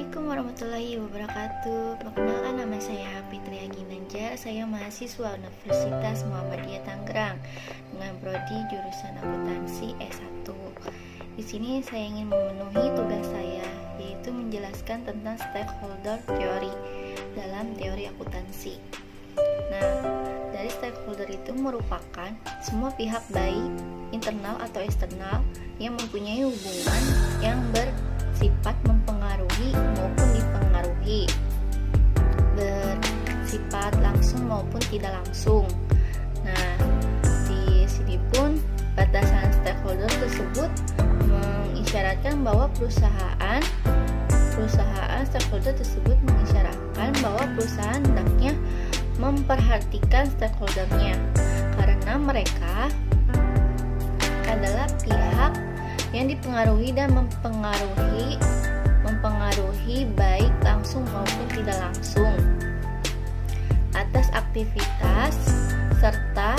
Assalamualaikum warahmatullahi wabarakatuh. Perkenalkan, nama saya Fitri Aginanjar. Saya mahasiswa Universitas Muhammadiyah Tangerang dengan prodi jurusan akuntansi S1. Di sini saya ingin memenuhi tugas saya, yaitu menjelaskan tentang stakeholder teori dalam teori akuntansi. Nah, dari stakeholder itu merupakan semua pihak baik internal atau eksternal yang mempunyai hubungan yang bersifat mempengaruhi maupun dipengaruhi, bersifat langsung maupun tidak langsung. Nah, di sini pun batasan stakeholder tersebut mengisyaratkan bahwa perusahaan stakeholder tersebut mengisyaratkan bahwa perusahaan hendaknya memperhatikan stakeholdernya karena mereka adalah pihak yang dipengaruhi dan mempengaruhi baik langsung maupun tidak langsung atas aktivitas serta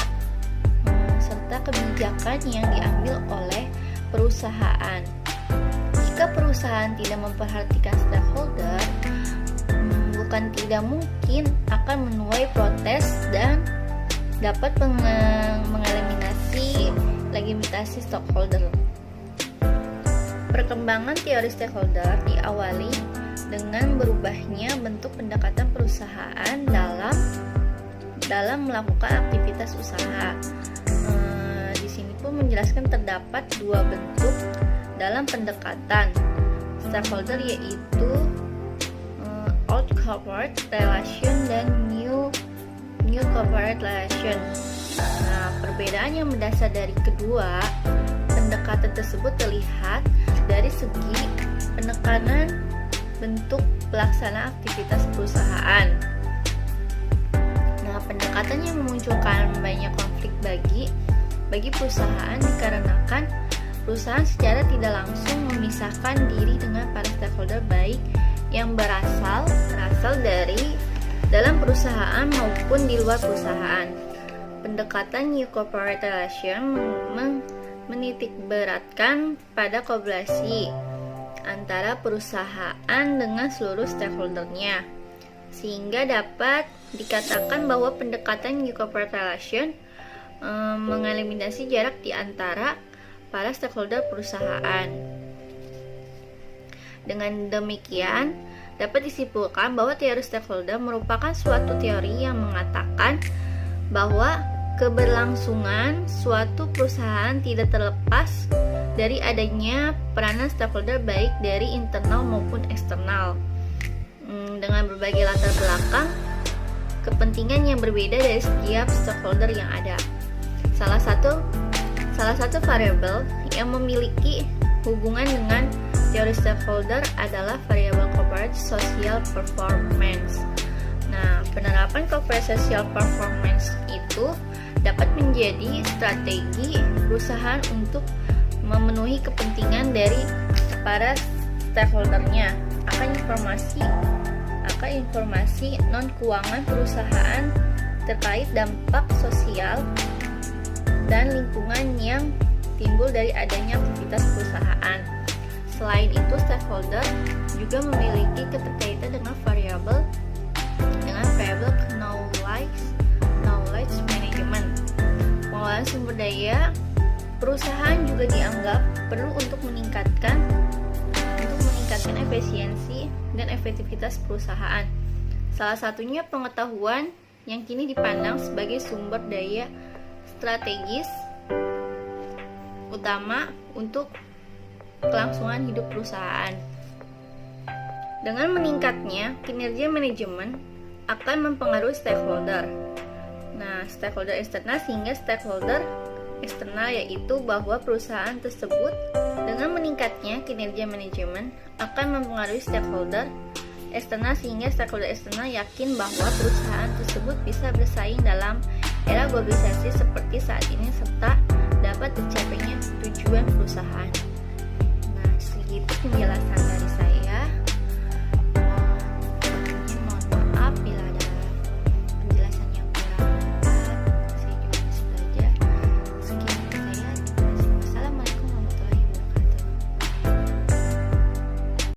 kebijakan yang diambil oleh perusahaan. Jika perusahaan tidak memperhatikan stakeholder, bukan tidak mungkin akan menuai protes dan dapat mengeliminasi legitimasi stakeholder. Perkembangan teori stakeholder diawali dengan berubahnya bentuk pendekatan perusahaan dalam melakukan aktivitas usaha. Di sini pun menjelaskan terdapat dua bentuk dalam pendekatan stakeholder, yaitu old corporate relation dan new corporate relation. Nah, perbedaan yang mendasar dari kedua pendekatan tersebut terlihat dari segi penekanan bentuk pelaksana aktivitas perusahaan. Nah, pendekatan yang memunculkan banyak konflik bagi perusahaan dikarenakan perusahaan secara tidak langsung memisahkan diri dengan para stakeholder baik yang berasal dari dalam perusahaan maupun di luar perusahaan. Pendekatan New Corporate Relation menitikberatkan pada kolaborasi antara perusahaan dengan seluruh stakeholdernya, sehingga dapat dikatakan bahwa pendekatan New Corporate Relation mengeliminasi jarak di antara para stakeholder perusahaan. Dengan demikian, dapat disimpulkan bahwa teori stakeholder merupakan suatu teori yang mengatakan bahwa keberlangsungan suatu perusahaan tidak terlepas dari adanya peranan stakeholder baik dari internal maupun eksternal, dengan berbagai latar belakang kepentingan yang berbeda dari setiap stakeholder yang ada. Salah satu variabel yang memiliki hubungan dengan teori stakeholder adalah variabel corporate social performance. Nah, penerapan corporate social performance itu dapat menjadi strategi perusahaan untuk memenuhi kepentingan dari para stakeholdernya akan informasi non keuangan perusahaan terkait dampak sosial dan lingkungan yang timbul dari adanya aktivitas perusahaan. Selain itu, stakeholder juga memiliki keterkaitan dengan variabel knowledge management. Pengelolaan sumber daya perusahaan juga dianggap perlu untuk meningkatkan efisiensi dan efektivitas perusahaan. Salah satunya pengetahuan yang kini dipandang sebagai sumber daya strategis utama untuk kelangsungan hidup perusahaan. Dengan meningkatnya kinerja manajemen akan mempengaruhi stakeholder. Nah, stakeholder eksternal sehingga stakeholder eksternal, yaitu bahwa perusahaan tersebut dengan meningkatnya kinerja manajemen akan mempengaruhi stakeholder eksternal sehingga stakeholder eksternal yakin bahwa perusahaan tersebut bisa bersaing dalam era globalisasi seperti saat ini serta dapat tercapainya tujuan perusahaan. Nah, segitu penjelasan